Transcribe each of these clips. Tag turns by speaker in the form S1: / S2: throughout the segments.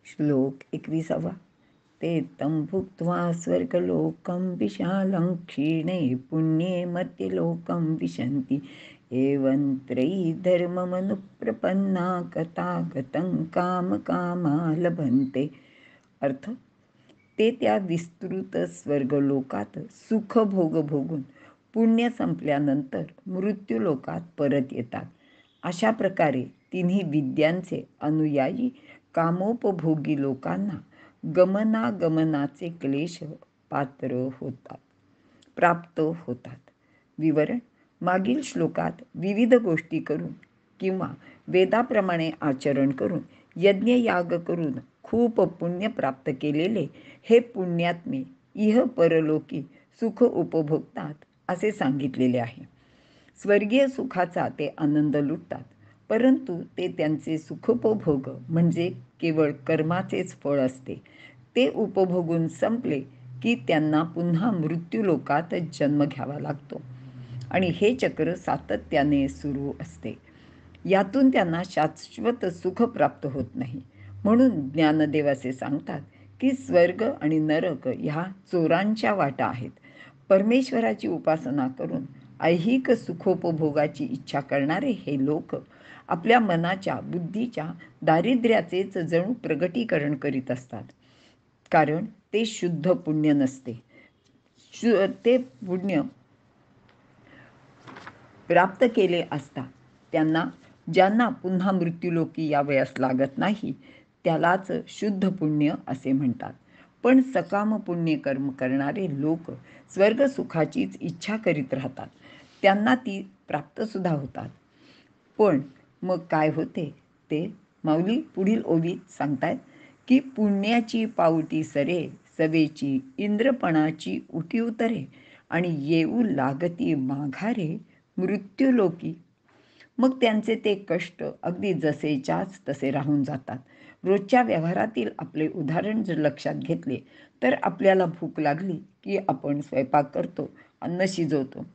S1: श्लोक 21. ते तं भुक्त्वा स्वर्गलोकं विशालं क्षीणे पुण्ये मर्त्यलोकं विशन्ति एवं त्रयी धर्ममनुप्रपन्ना कथागतं कामकामा लभन्ते. अर्थ, ते त्या विस्तृत स्वर्गलोकात सुखभोग भोगून पुण्य संपल्यानंतर मृत्यूलोकात परत येतात. अशा प्रकारे तिन्ही विद्यांचे अनुयायी कामोपभोगी लोकांना गमनागमनाचे क्लेश प्राप्त होतात. विवरण: मागील श्लोकात विविध गोष्टी करून किंवा वेदाप्रमाणे आचरण करून यज्ञयाग करून खूप पुण्य प्राप्त केलेले हे पुण्यात्मे इह परलोकी सुख उपभोगतात असे सांगितलेले आहे. स्वर्गीय सुखाचा ते आनंद लुटतात, परंतु ते त्यांचे सुखोपभोग म्हणजे केवळ कर्माचेच फळ असते. ते उपभोगून संपले की त्यांना पुन्हा मृत्यूलोकात जन्म घ्यावा लागतो आणि हे चक्र सातत्याने सुरू असते. यातून त्यांना शाश्वत सुख प्राप्त होत नाही. म्हणून ज्ञानदेव असे सांगतात की स्वर्ग आणि नरक ह्या चोरांच्या वाटा आहेत. परमेश्वराची उपासना करून ऐहिक सुखोपभोगाची इच्छा करणारे हे लोक आपल्या मनाच्या बुद्धीच्या दारिद्र्याचेच जणू प्रगटीकरण करीत असतात, कारण ते शुद्ध पुण्य नसते. ते पुण्य प्राप्त केले असता ज्यांना पुन्हा मृत्यूलोकी यावयास लागत नाही त्यालाच शुद्ध पुण्य असे म्हणतात. पण सकाम पुण्य कर्म करणारे लोक स्वर्ग सुखाचीच इच्छा करीत राहतात. त्यांना ती प्राप्त सुद्धा होतात. पण मग काय होते ते माऊली पुढील ओवीत सांगतायत की पुण्याची पावटी सरे सवेची इंद्रपणाची उटी उतरे आणि येऊ लागती माघारे मृत्यूलोकी. मग त्यांचे ते कष्ट अगदी जसेच्याच तसे राहून जातात. रोजच्या व्यवहारातील आपले उदाहरण जर लक्षात घेतले तर आपल्याला भूक लागली की आपण स्वयंपाक करतो, अन्न शिजवतो.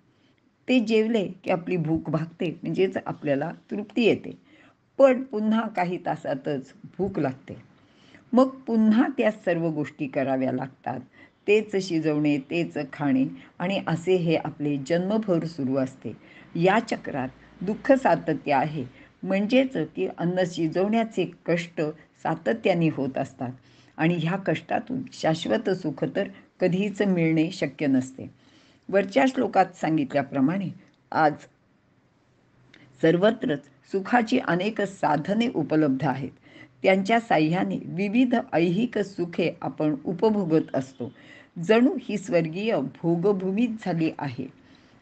S1: ते जेवले की आपली भूक भागते, म्हणजेच आपल्याला तृप्ती येते. पण पुन्हा काही तासातच भूक लागते. मग पुन्हा त्या सर्व गोष्टी कराव्या लागतात. तेच शिजवणे, तेच खाणे आणि असे हे आपले जन्मभर सुरू असते. या चक्रात दुःख सातत्य आहे, म्हणजेच की अन्न शिजवण्याचे कष्ट सातत्याने होत असतात आणि ह्या कष्टातून शाश्वत सुख तर कधीच मिळणे शक्य नसते. वरच्या श्लोकात सांगितल्याप्रमाणे आज सर्वत्रच सुखाची अनेक साधने उपलब्ध आहेत. त्यांच्या साह्याने विविध ऐहिक सुखे आपण उपभोगत असतो. जणू ही स्वर्गीय भोगभूमीच झाली आहे.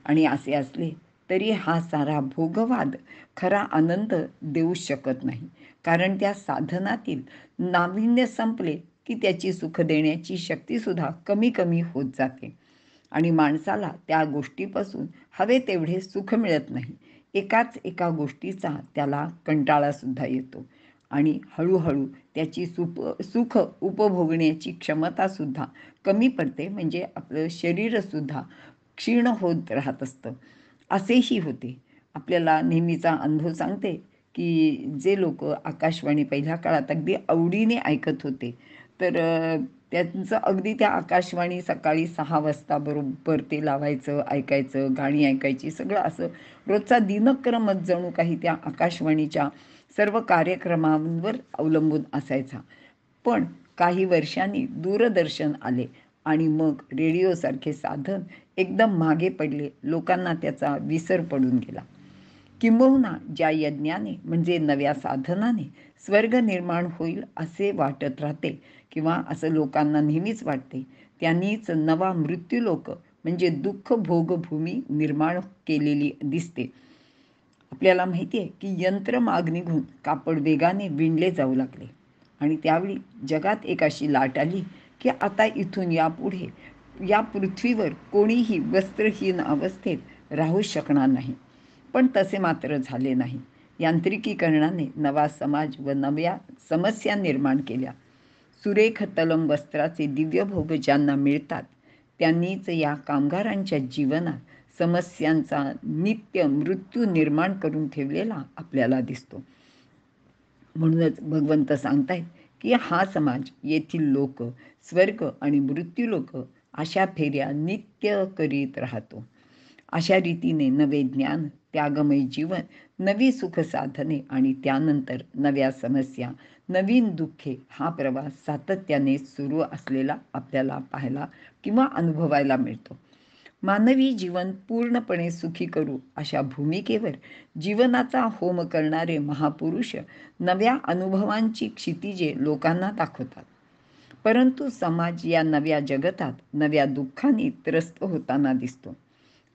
S1: आणि असे असले तरी हा सारा भोगवाद खरा आनंद देऊ शकत नाही, कारण त्या साधनातील नाविन्य संपले की त्याची सुख देण्याची शक्तीसुद्धा कमी कमी होत जाते आणि माणसाला त्या गोष्टीपासून हवे तेवढे सुख मिळत नाही. एका गोष्टीचा त्याला कंटाळासुद्धा येतो आणि हळूहळू त्याची सुख उपभोगण्याची क्षमतासुद्धा कमी पडते, म्हणजे आपलं शरीरसुद्धा क्षीण होत राहत असतं. असेही होते. आपल्याला नेहमीचा अनुभव सांगते की जे लोक आकाशवाणी पहिल्या काळात अगदी आवडीने ऐकत होते, तर त्यांचं अगदी त्या आकाशवाणी सकाळी 6 वाजता बरोबर ते लावायचं, ऐकायचं, गाणी ऐकायची, सगळं असं रोजचा दिनक्रमच जणू काही त्या आकाशवाणीच्या सर्व कार्यक्रमांवर अवलंबून असायचा. पण काही वर्षांनी दूरदर्शन आले आणि मग रेडिओसारखे साधन एकदम मागे पडले. लोकांना त्याचा विसर पडून गेला. किंबहुना ज्या यज्ञाने म्हणजे नव्या साधनाने स्वर्ग निर्माण होईल असे वाटत राहते किंवा असं लोकांना नेहमीच वाटते, त्यांनीच नवा मृत्यूलोक म्हणजे दुःख भोगभूमी निर्माण केलेली दिसते. आपल्याला माहिती आहे की यंत्र माग निघून कापड वेगाने विणले जाऊ लागले आणि त्यावेळी जगात एक अशी लाट आली की आता इथून यापुढे या पृथ्वीवर कोणीही वस्त्रहीन अवस्थेत राहू शकणार नाही. पण तसे मात्र झाले नाही. यांत्रिकीकरणाने नवा समाज व नव्या समस्या निर्माण केल्या. सुरेख तलम वस्त्राचे दिव्य भोग ज्यांना मिळतात त्यांनीच या कामगारांच्या जीवनात समस्यांचा नित्य मृत्यू निर्माण करून ठेवलेला आपल्याला दिसतो. म्हणूनच भगवंत सांगतायत की हा समाज येथील लोक स्वर्ग आणि मृत्यूलोक अशा फेऱ्या नित्य करीत राहतो. अशा रीतीने नवे ज्ञान, त्यागमय जीवन, नवी सुख साधने आणि त्यानंतर नव्या समस्या, नवीन दुःखे हा प्रवास सातत्याने सुरू असलेला आपल्याला पाहायला किंवा अनुभवायला मिळतो. मानवी जीवन पूर्णपणे सुखी करू अशा भूमिकेवर जीवनाचा होम करणारे महापुरुष नव्या अनुभवांची क्षितिजे लोकांना दाखवतात. परंतु समाज या नव्या जगतात नव्या दुःखांनी त्रस्त होताना दिसतो.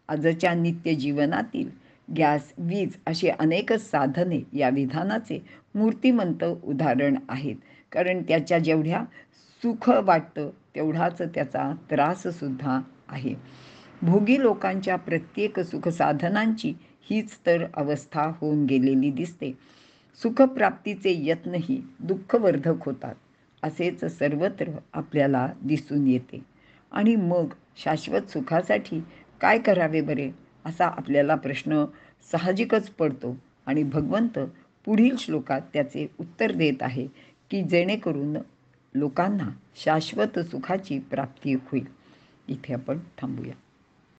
S1: आजच्या नित्य जीवनातील गॅस, वीज अशी अनेक साधने या विधानाचे मूर्तिमंत उदाहरण आहेत. कारण त्याच्या जेवढ्या सुख वाटतं तेवढाच त्याचा त्राससुद्धा आहे. भोगी लोकांच्या प्रत्येक सुखसाधनांची हीच तर अवस्था होऊन गेलेली दिसते. सुखप्राप्तीचे यत्नही दुःखवर्धक होतात, असेच सर्वत्र आपल्याला दिसून येते. आणि मग शाश्वत सुखासाठी काय करावे बरे, असा आपल्याला प्रश्न साहजिकच पडतो. आणि भगवंत पुढील श्लोकात त्याचे उत्तर देत आहे की जेणेकरून लोकांना शाश्वत सुखाची प्राप्ती होईल. इथे आपण थांबूया.